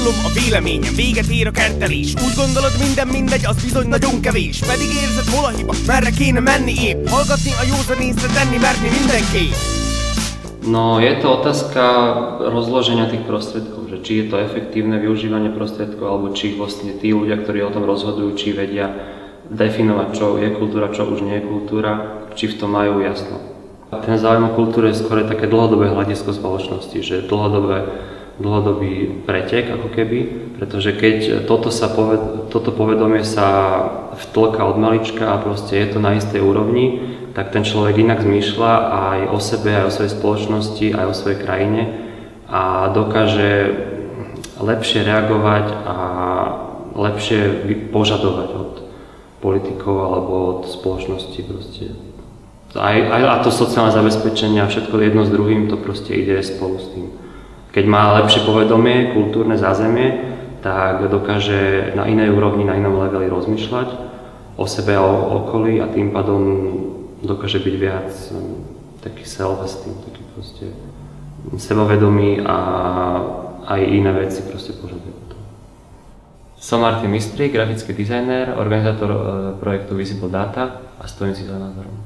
Ártalom a véleményem, véget ér a kertelés. Úgy gondolod minden mindegy, az bizony nagyon kevés. Pedig érzed hol a hiba, merre kéne menni épp. Hallgatni a józan észre, tenni merni mindenképp. No, je to otázka rozloženia tých prostriedkov, že či je to efektívne využívanie prostriedkov, alebo či vlastne tí ľudia, ktorí o tom rozhodujú, či vedia definovať, čo je kultúra, čo už nie je kultúra, či v tom majú jasno. Ten záujem o kultúru je skôr také dlhodobé hľadisko spoločnosti, že dlhodobý pretek ako keby, pretože keď toto povedomie sa vtlka od malička a proste je to na istej úrovni, tak ten človek inak zmýšľa aj o sebe, aj o svojej spoločnosti, aj o svojej krajine a dokáže lepšie reagovať a lepšie požadovať od politikov alebo od spoločnosti proste. A to sociálne zabezpečenie a všetko jedno s druhým, to proste ide spolu s tým. Keď má lepšie povedomie, kultúrne zázemie, tak dokáže na inej úrovni, na inom leveli rozmýšľať o sebe a o okolí a tým pádom dokáže byť viac taký self-esteem, taký proste sebavedomý a aj iné veci proste požaduje. Som Martin Mistrík, grafický dizajner, organizátor projektu Visible Data a stojím si za názorom.